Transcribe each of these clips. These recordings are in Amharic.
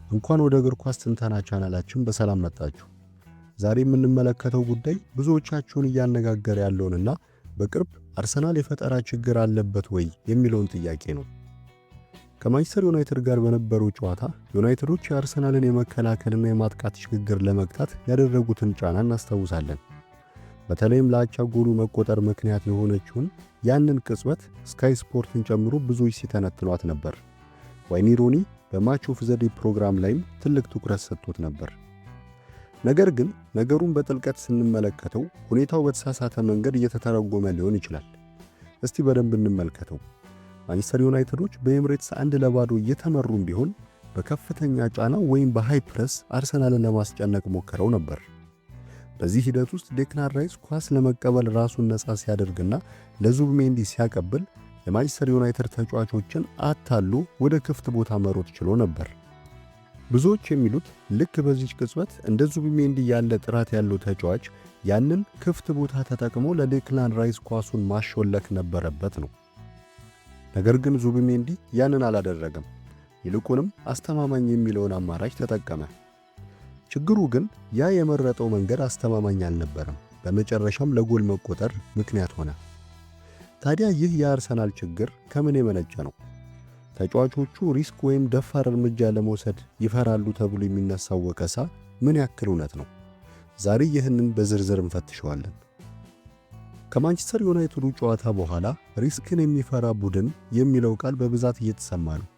እንኳን ወደ እግር ኳስ ትንተና ቻናላችን በሰላም መጣችሁ። ዛሬ የምንመለከተው ጉዳይ ብዙዎቻችሁን እያነጋገረ ያለውንና በቅርብ አርሰናል የፈጠራ ችግር አለበት ወይ የሚለውን ጥያቄ ነው። ከማንቸስተር ዩናይትድ ጋር በነበረው ጨዋታ ዩናይትዶች የአርሰናልን የመከላከልና የማጥቃት ሽግግር ለመግታት ያደረጉትን ጫና እናስታውሳለን። በተለይም ለአቻ ጎሉ መቆጠር ምክንያት የሆነችውን ያንን ቅጽበት ስካይ ስፖርትን ጨምሮ ብዙዎች ሲተነትኗት ነበር። ዋይኒ ሩኒ በማች ኦፍ ዘ ዴይ ፕሮግራም ላይም ትልቅ ትኩረት ሰጥቶት ነበር። ነገር ግን ነገሩን በጥልቀት ስንመለከተው ሁኔታው በተሳሳተ መንገድ እየተተረጎመ ሊሆን ይችላል። እስቲ በደንብ እንመልከተው። ማንቸስተር ዩናይትዶች በኤምሬትስ 1-0 እየተመሩም ቢሆን በከፍተኛ ጫና ወይም በሃይ ፕረስ አርሰናልን ለማስጨነቅ ሞክረው ነበር። በዚህ ሂደት ውስጥ ዴክላን ራይስ ኳስ ለመቀበል ራሱን ነፃ ሲያደርግና ለዙቢሜንዲ ሲያቀብል የማንቸስተር ዩናይትድ ተጫዋቾችን አታሎ ወደ ክፍት ቦታ መሮጥ ችሎ ነበር። ብዙዎች የሚሉት ልክ በዚህ ቅጽበት እንደ ዙቢሜንዲ ያለ ጥራት ያለው ተጫዋች ያንን ክፍት ቦታ ተጠቅሞ ለዴክላን ራይስ ኳሱን ማሾለክ ነበረበት ነው። ነገር ግን ዙቢሜንዲ ያንን አላደረገም። ይልቁንም አስተማማኝ የሚለውን አማራጭ ተጠቀመ። ችግሩ ግን ያ የመረጠው መንገድ አስተማማኝ አልነበረም። በመጨረሻም ለጎል መቆጠር ምክንያት ሆነ። ታዲያ ይህ የአርሰናል ችግር ከምን የመነጨ ነው? ተጫዋቾቹ ሪስክ ወይም ደፋር እርምጃ ለመውሰድ ይፈራሉ ተብሎ የሚነሳው ወቀሳ ምን ያክል እውነት ነው? ዛሬ ይህንን በዝርዝር እንፈትሸዋለን። ከማንቸስተር ዩናይትዱ ጨዋታ በኋላ ሪስክን የሚፈራ ቡድን የሚለው ቃል በብዛት እየተሰማ ነው።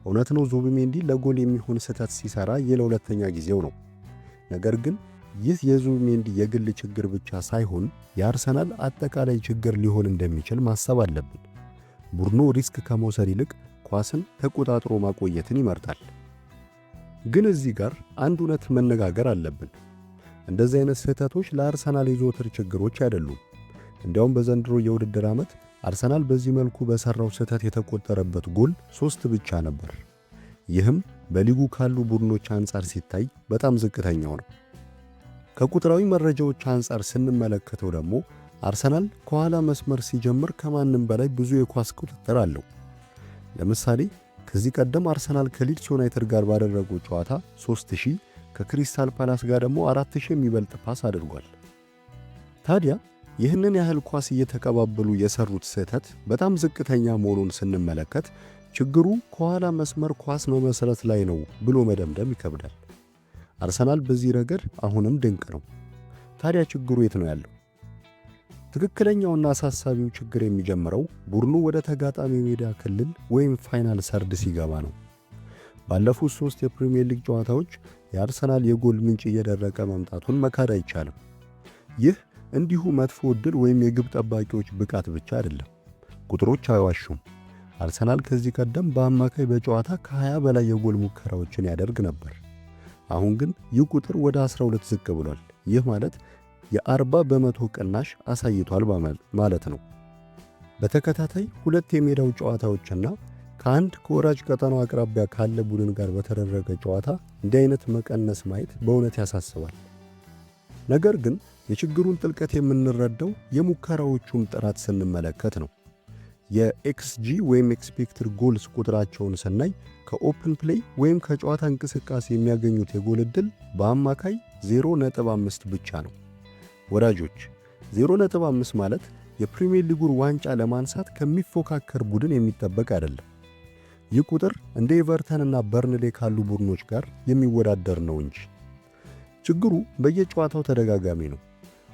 እውነት ነው፣ ዙቢሜንዲ ለጎል የሚሆን ስህተት ሲሰራ ለሁለተኛ ጊዜው ነው። ነገር ግን ይህ የዙቢሜንዲ የግል ችግር ብቻ ሳይሆን የአርሰናል አጠቃላይ ችግር ሊሆን እንደሚችል ማሰብ አለብን። ቡድኑ ሪስክ ከመውሰድ ይልቅ ኳስን ተቆጣጥሮ ማቆየትን ይመርጣል። ግን እዚህ ጋር አንድ እውነት መነጋገር አለብን። እንደዚህ አይነት ስህተቶች ለአርሰናል የዘወትር ችግሮች አይደሉም። እንዲያውም በዘንድሮ የውድድር ዓመት አርሰናል በዚህ መልኩ በሰራው ስህተት የተቆጠረበት ጎል 3 ብቻ ነበር። ይህም በሊጉ ካሉ ቡድኖች አንጻር ሲታይ በጣም ዝቅተኛው ነው። ከቁጥራዊ መረጃዎች አንጻር ስንመለከተው ደግሞ አርሰናል ከኋላ መስመር ሲጀምር ከማንም በላይ ብዙ የኳስ ቁጥጥር አለው። ለምሳሌ ከዚህ ቀደም አርሰናል ከሊድስ ዩናይትድ ጋር ባደረገው ጨዋታ 3000 ከክሪስታል ፓላስ ጋር ደግሞ 4000 የሚበልጥ ፓስ አድርጓል። ታዲያ ይህንን ያህል ኳስ እየተቀባበሉ የሰሩት ስህተት በጣም ዝቅተኛ መሆኑን ስንመለከት ችግሩ ከኋላ መስመር ኳስ መመስረት ላይ ነው ብሎ መደምደም ይከብዳል። አርሰናል በዚህ ረገድ አሁንም ድንቅ ነው። ታዲያ ችግሩ የት ነው ያለው? ትክክለኛውና አሳሳቢው ችግር የሚጀምረው ቡድኑ ወደ ተጋጣሚ ሜዳ ክልል ወይም ፋይናል ሰርድ ሲገባ ነው። ባለፉት 3 የፕሪሚየር ሊግ ጨዋታዎች የአርሰናል የጎል ምንጭ እየደረቀ መምጣቱን መካድ አይቻልም። ይህ እንዲሁ መጥፎ ዕድል ወይም የግብ ጠባቂዎች ብቃት ብቻ አይደለም። ቁጥሮች አይዋሹም። አርሰናል ከዚህ ቀደም በአማካይ በጨዋታ ከ20 በላይ የጎል ሙከራዎችን ያደርግ ነበር። አሁን ግን ይህ ቁጥር ወደ 12 ዝቅ ብሏል። ይህ ማለት የ40 በመቶ ቅናሽ አሳይቷል ማለት ነው። በተከታታይ 2 የሜዳው ጨዋታዎችና ከአንድ ከወራጅ ቀጠናው አቅራቢያ ካለ ቡድን ጋር በተደረገ ጨዋታ እንዲህ አይነት መቀነስ ማየት በእውነት ያሳስባል። ነገር ግን የችግሩን ጥልቀት የምንረዳው የሙከራዎቹን ጥራት ስንመለከት ነው። የኤክስጂ ወይም ኤክስፔክትድ ጎልስ ቁጥራቸውን ስናይ ከኦፕን ፕሌይ ወይም ከጨዋታ እንቅስቃሴ የሚያገኙት የጎል ዕድል በአማካይ 0.5 ብቻ ነው። ወዳጆች 0.5 ማለት የፕሪሚየር ሊጉን ዋንጫ ለማንሳት ከሚፎካከር ቡድን የሚጠበቅ አይደለም። ይህ ቁጥር እንደ ኤቨርተንና በርንሌ ካሉ ቡድኖች ጋር የሚወዳደር ነው እንጂ። ችግሩ በየጨዋታው ተደጋጋሚ ነው።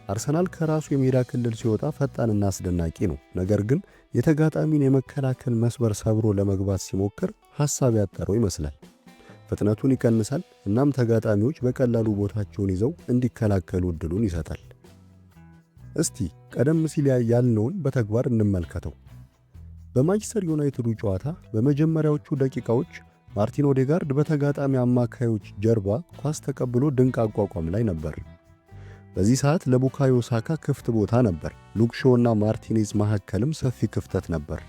አርሰናል ከራሱ የሜዳ ክልል ሲወጣ ፈጣንና አስደናቂ ነው። ነገር ግን የተጋጣሚን የመከላከል መስመር ሰብሮ ለመግባት ሲሞክር ሐሳብ ያጠረው ይመስላል። ፍጥነቱን ይቀንሳል። እናም ተጋጣሚዎች በቀላሉ ቦታቸውን ይዘው እንዲከላከሉ ዕድሉን ይሰጣል። እስቲ ቀደም ሲል ያልነውን በተግባር እንመልከተው። በማንቸስተር ዩናይትዱ ጨዋታ በመጀመሪያዎቹ ደቂቃዎች ማርቲን ኦዴጋርድ በተጋጣሚ አማካዮች ጀርባ ኳስ ተቀብሎ ድንቅ አቋቋም ላይ ነበር። በዚህ ሰዓት ለቡካዮ ሳካ ክፍት ቦታ ነበር። ሉክ ሾው እና ማርቲኔዝ መካከልም ሰፊ ክፍተት ነበር።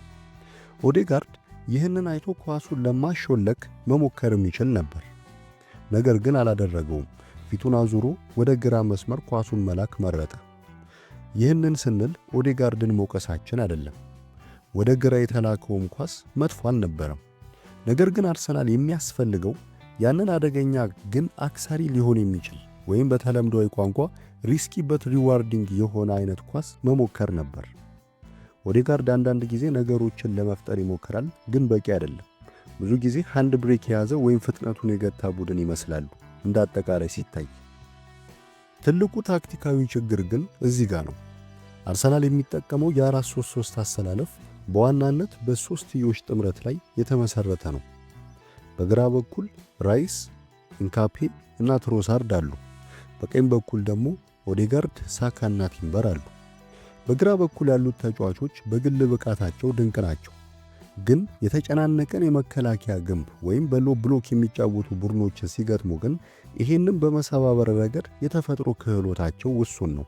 ኦዴጋርድ ይህንን አይቶ ኳሱን ለማሾለክ መሞከርም ይችል ነበር። ነገር ግን አላደረገውም። ፊቱን አዙሮ ወደ ግራ መስመር ኳሱን መላክ መረጠ። ይህንን ስንል ኦዴጋርድን መውቀሳችን አይደለም። ወደ ግራ የተላከውም ኳስ መጥፎ አልነበረም። ነገር ግን አርሰናል የሚያስፈልገው ያንን አደገኛ ግን አክሳሪ ሊሆን የሚችል ወይም በተለምዶዊ ቋንቋ ሪስኪ በት ሪዋርዲንግ የሆነ አይነት ኳስ መሞከር ነበር። ኦዴጋርድ አንዳንድ ጊዜ ነገሮችን ለመፍጠር ይሞክራል፣ ግን በቂ አይደለም። ብዙ ጊዜ ሃንድ ብሬክ የያዘ ወይም ፍጥነቱን የገታ ቡድን ይመስላሉ እንደ አጠቃላይ ሲታይ። ትልቁ ታክቲካዊ ችግር ግን እዚህ ጋር ነው። አርሰናል የሚጠቀመው የ4-3-3 አሰላለፍ በዋናነት በሶስትዮሽ ጥምረት ላይ የተመሰረተ ነው። በግራ በኩል ራይስ፣ ኢንካፔ እና ትሮሳርድ አሉ። በቀኝ በኩል ደግሞ ኦዴጋርድ፣ ሳካ እና ቲምበር አሉ። በግራ በኩል ያሉት ተጫዋቾች በግል ብቃታቸው ድንቅ ናቸው። ግን የተጨናነቀን የመከላከያ ግንብ ወይም በሎ ብሎክ የሚጫወቱ ቡድኖችን ሲገጥሙ ግን ይሄንን በመሰባበር ረገድ የተፈጥሮ ክህሎታቸው ውሱን ነው።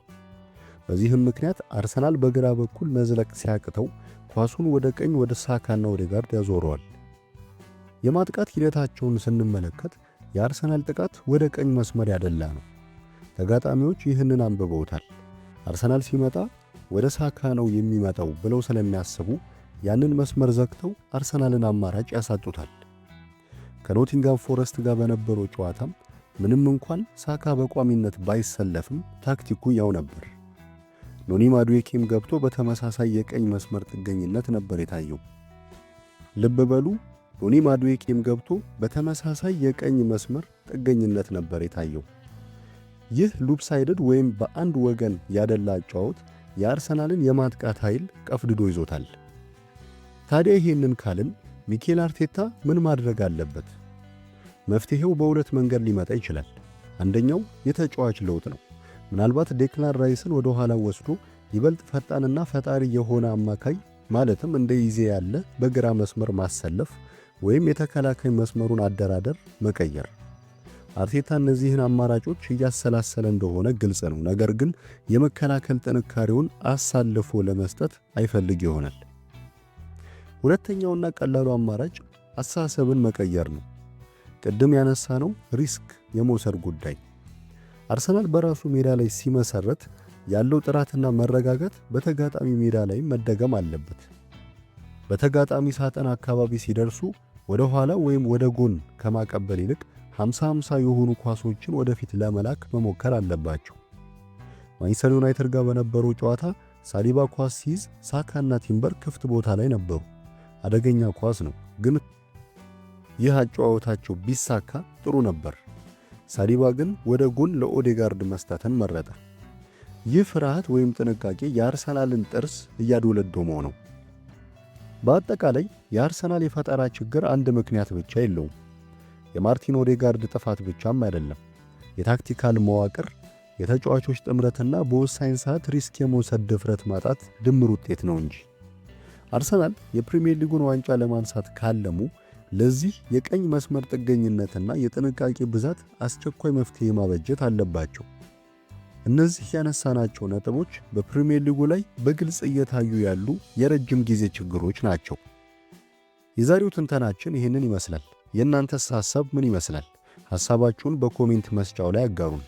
በዚህም ምክንያት አርሰናል በግራ በኩል መዝለቅ ሲያቅተው ኳሱን ወደ ቀኝ ወደ ሳካና ኦዴጋርድ ያዞረዋል። የማጥቃት ሂደታቸውን ስንመለከት የአርሰናል ጥቃት ወደ ቀኝ መስመር ያደላ ነው። ተጋጣሚዎች ይህንን አንብበውታል። አርሰናል ሲመጣ ወደ ሳካ ነው የሚመጣው ብለው ስለሚያስቡ ያንን መስመር ዘግተው አርሰናልን አማራጭ ያሳጡታል። ከኖቲንጋም ፎረስት ጋር በነበረው ጨዋታም ምንም እንኳን ሳካ በቋሚነት ባይሰለፍም ታክቲኩ ያው ነበር። ኖኒ ማዱዌኬም ገብቶ በተመሳሳይ የቀኝ መስመር ጥገኝነት ነበር የታየው። ልብ በሉ፣ ኖኒ ማዱዌኬም ገብቶ በተመሳሳይ የቀኝ መስመር ጥገኝነት ነበር የታየው። ይህ ሉፕሳይድድ ወይም በአንድ ወገን ያደላ ጨዋታ የአርሰናልን የማጥቃት ኃይል ቀፍድዶ ይዞታል። ታዲያ ይሄንን ካልን ሚኬል አርቴታ ምን ማድረግ አለበት? መፍትሄው በሁለት መንገድ ሊመጣ ይችላል። አንደኛው የተጫዋች ለውጥ ነው። ምናልባት ዴክላን ራይስን ወደ ኋላ ወስዶ ይበልጥ ፈጣንና ፈጣሪ የሆነ አማካይ ማለትም እንደ ኢዜ ያለ በግራ መስመር ማሰለፍ ወይም የተከላካይ መስመሩን አደራደር መቀየር። አርቴታ እነዚህን አማራጮች እያሰላሰለ እንደሆነ ግልጽ ነው። ነገር ግን የመከላከል ጥንካሬውን አሳልፎ ለመስጠት አይፈልግ ይሆናል። ሁለተኛውና ቀላሉ አማራጭ አስተሳሰብን መቀየር ነው። ቅድም ያነሳነው ሪስክ የመውሰድ ጉዳይ። አርሰናል በራሱ ሜዳ ላይ ሲመሰረት ያለው ጥራትና መረጋጋት በተጋጣሚ ሜዳ ላይ መደገም አለበት። በተጋጣሚ ሳጥን አካባቢ ሲደርሱ ወደ ኋላ ወይም ወደ ጎን ከማቀበል ይልቅ 50-50 የሆኑ ኳሶችን ወደፊት ለመላክ መሞከር አለባቸው። ማንቸስተር ዩናይትድ ጋር በነበረው ጨዋታ ሳሊባ ኳስ ሲይዝ ሳካና ቲምበር ክፍት ቦታ ላይ ነበሩ። አደገኛ ኳስ ነው፣ ግን ይህ አጨዋወታቸው ቢሳካ ጥሩ ነበር። ሳሊባ ግን ወደ ጎን ለኦዴጋርድ መስጠትን መረጠ። ይህ ፍርሃት ወይም ጥንቃቄ የአርሰናልን ጥርስ እያዶለዶመው ነው። በአጠቃላይ የአርሰናል የፈጠራ ችግር አንድ ምክንያት ብቻ የለውም። የማርቲን ኦዴጋርድ ጥፋት ብቻም አይደለም። የታክቲካል መዋቅር፣ የተጫዋቾች ጥምረትና በወሳኝ ሰዓት ሪስክ የመውሰድ ድፍረት ማጣት ድምር ውጤት ነው እንጂ። አርሰናል የፕሪሚየር ሊጉን ዋንጫ ለማንሳት ካለሙ ለዚህ የቀኝ መስመር ጥገኝነትና የጥንቃቄ ብዛት አስቸኳይ መፍትሄ ማበጀት አለባቸው። እነዚህ ያነሳናቸው ነጥቦች በፕሪሚየር ሊጉ ላይ በግልጽ እየታዩ ያሉ የረጅም ጊዜ ችግሮች ናቸው። የዛሬው ትንተናችን ይህንን ይመስላል። የእናንተስ ሐሳብ ምን ይመስላል? ሐሳባችሁን በኮሜንት መስጫው ላይ አጋሩን።